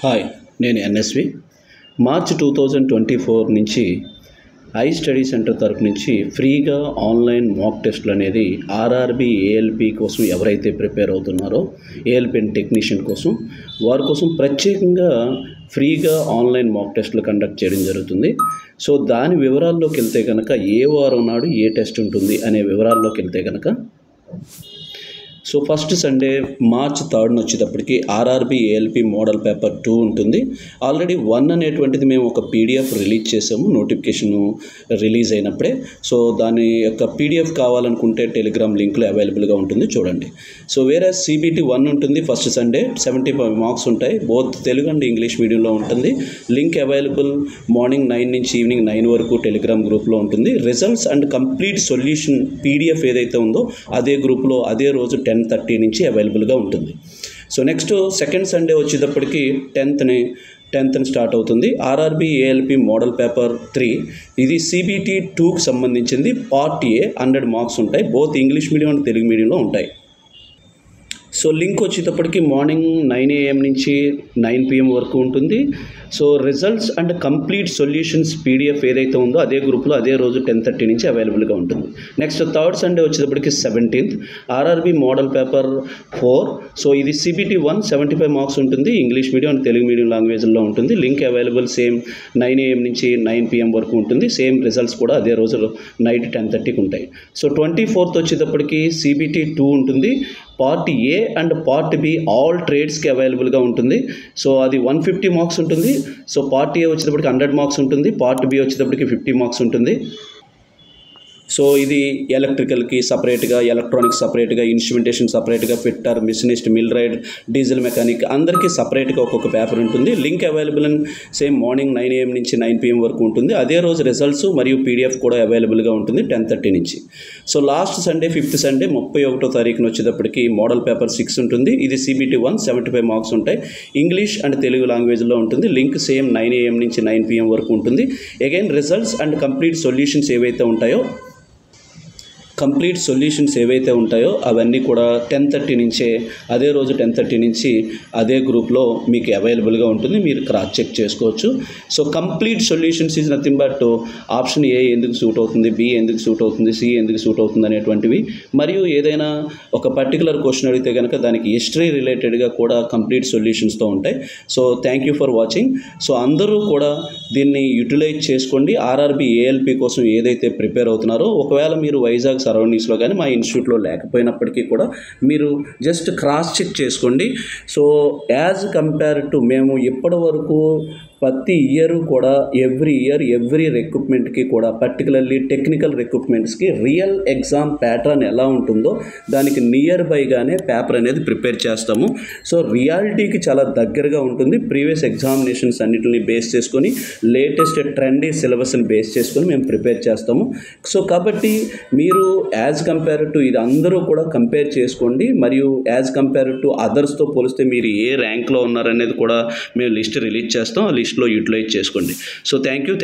Hi, నేను NSV. March 2024 నుంచి I study centre తరపు నుంచి ఫ్రీగా ఆన్లైన్ మాక్ టెస్ట్లు అనేది ఆర్ఆర్బి ఏఎల్పి కోసం ఎవరైతే ప్రిపేర్ అవుతున్నారో, ఏఎల్పి అండ్ టెక్నీషియన్ కోసం, వారి కోసం ప్రత్యేకంగా ఫ్రీగా ఆన్లైన్ మాక్ టెస్ట్లు కండక్ట్ చేయడం జరుగుతుంది. సో దాని వివరాల్లోకి వెళ్తే కనుక ఏ వారం నాడు ఏ టెస్ట్ ఉంటుంది అనే వివరాల్లోకి వెళ్తే కనుక, సో ఫస్ట్ సండే మార్చ్ 3 వచ్చేటప్పటికి ఆర్ఆర్బి ఏఎల్పి మోడల్ పేపర్ 2 ఉంటుంది. ఆల్రెడీ 1 అనేటువంటిది మేము ఒక పీడిఎఫ్ రిలీజ్ చేసాము నోటిఫికేషన్ రిలీజ్ అయినప్పుడే. సో దాని యొక్క పీడిఎఫ్ కావాలనుకుంటే టెలిగ్రామ్ లింక్లో అవైలబుల్గా ఉంటుంది, చూడండి. సో వేరే సిబిటి 1 ఉంటుంది ఫస్ట్ సండే, 75 మార్క్స్ ఉంటాయి. బోత్ తెలుగు అండ్ ఇంగ్లీష్ మీడియంలో ఉంటుంది. లింక్ అవైలబుల్ మార్నింగ్ 9 నుంచి ఈవినింగ్ 9 వరకు టెలిగ్రామ్ గ్రూప్లో ఉంటుంది. Results and complete solution PDF ఏదైతే ఉందో అదే గ్రూప్లో అదే రోజు 10:30 నుంచి అవైలబుల్గా ఉంటుంది. సో నెక్స్ట్ సెకండ్ సండే వచ్చేటప్పటికి 10th స్టార్ట్ అవుతుంది. ఆర్ఆర్బి ఏఎల్పి మోడల్ పేపర్ 3 ఇది సిబిటి 2కి సంబంధించింది. పార్ట్ ఏ 100 మార్క్స్ ఉంటాయి. Both English medium and Telugu మీడియంలో ఉంటాయి. సో లింక్ వచ్చేటప్పటికి మార్నింగ్ 9 AM నుంచి 9 PM వరకు ఉంటుంది. So results and complete solutions PDF ఏదైతే ఉందో అదే గ్రూప్లో అదే రోజు 10:30 నుంచి అవైలబుల్గా ఉంటుంది. నెక్స్ట్ థర్డ్ సండే వచ్చేటప్పటికి 17th RRB model paper 4. So ఇది సిబిటి 1 75 మార్క్స్ ఉంటుంది. English medium and Telugu medium లాంగ్వేజ్లో ఉంటుంది. లింక్ అవైలబుల్ సేమ్ 9 AM నుంచి 9 PM వరకు ఉంటుంది. సేమ్ రిజల్ట్స్ కూడా అదే రోజు నైట్ 10:30కి ఉంటాయి. సో 24th వచ్చేటప్పటికి సిబిటి 2 ఉంటుంది. Part A and part B all ట్రేడ్స్కి అవైలబుల్గా ఉంటుంది. సో అది 150 మార్క్స్ ఉంటుంది. సో పార్ట్ ఏ వచ్చేటప్పటికి 100 మార్క్స్ ఉంటుంది. పార్ట్ బి వచ్చేటప్పటికి 50 మార్క్స్ ఉంటుంది. సో ఇది ఎలక్ట్రికల్కి సపరేట్గా, ఎలక్ట్రానిక్స్ సపరేట్గా, ఇన్స్ట్రుమెంటేషన్ సపరేట్గా, fitter, machinist, millwright, diesel mechanic అందరికీ సపరేట్గా ఒక్కొక్క పేపర్ ఉంటుంది. Link available and same morning 9 AM నుంచి 9 PM వరకు ఉంటుంది. అదే రోజు రిజల్ట్స్ మరియు పీడిఎఫ్ కూడా అవైలబుల్గా ఉంటుంది 10:30 నుంచి. So last Sunday 5th Sunday 31వ తారీఖున వచ్చేటప్పటికి మోడల్ పేపర్ 6 ఉంటుంది. ఇది సిబిటి 1 75 మార్క్స్ ఉంటాయి. ఇంగ్లీష్ అండ్ తెలుగు లాంగ్వేజ్లో ఉంటుంది. లింక్ సేమ్ 9 AM నుంచి 9 PM వరకు ఉంటుంది. Again results and complete solutions ఏవైతే ఉంటాయో అవన్నీ కూడా 10:30 నుంచే అదే రోజు 10:30 నుంచి అదే గ్రూప్లో మీకు అవైలబుల్గా ఉంటుంది. మీరు క్రాస్ చెక్ చేసుకోవచ్చు. So complete solutions is nothing but option A ఎందుకు సూట్ అవుతుంది, బి ఎందుకు సూట్ అవుతుంది, సి ఎందుకు సూట్ అవుతుంది అనేటువంటివి, మరియు ఏదైనా ఒక పర్టికులర్ క్వశ్చన్ అడిగితే కనుక దానికి హిస్టరీ రిలేటెడ్గా కూడా కంప్లీట్ సొల్యూషన్స్తో ఉంటాయి. So thank you for watching. So అందరూ కూడా దీన్ని యూటిలైజ్ చేసుకోండి. ఆర్ఆర్బి ఏఎల్పి కోసం ఏదైతే ప్రిపేర్ అవుతున్నారో, ఒకవేళ మీరు వైజాగ్ సరౌండింగ్స్లో కానీ మా ఇన్స్టిట్యూట్లో లేకపోయినప్పటికీ కూడా మీరు జస్ట్ క్రాస్ చెక్ చేసుకోండి. సో యాజ్ కంపేర్ టు మేము ఇప్పటి వరకు ప్రతి ఇయర్ కూడా ఎవ్రీ రిక్రూట్మెంట్కి కూడా పర్టికులర్లీ టెక్నికల్ రిక్రూట్మెంట్స్కి రియల్ ఎగ్జామ్ ప్యాటర్న్ ఎలా ఉంటుందో దానికి నియర్ బైగానే పేపర్ అనేది ప్రిపేర్ చేస్తాము. సో రియాలిటీకి చాలా దగ్గరగా ఉంటుంది. ప్రీవియస్ ఎగ్జామినేషన్స్ అన్నిటిని బేస్ చేసుకొని లేటెస్ట్ ట్రెండీ సిలబస్ని బేస్ చేసుకొని మేము ప్రిపేర్ చేస్తాము. సో కాబట్టి మీరు యాజ్ కంపేర్ టు ఇది అందరూ కూడా కంపేర్ చేసుకోండి. మరియు యాజ్ కంపేర్ టు అదర్స్తో పోలిస్తే మీరు ఏ ర్యాంక్లో ఉన్నారనేది కూడా మేము లిస్ట్ రిలీజ్ చేస్తాం. ఆ లిస్ట్లో యూటిలైజ్ చేసుకోండి. So thank you.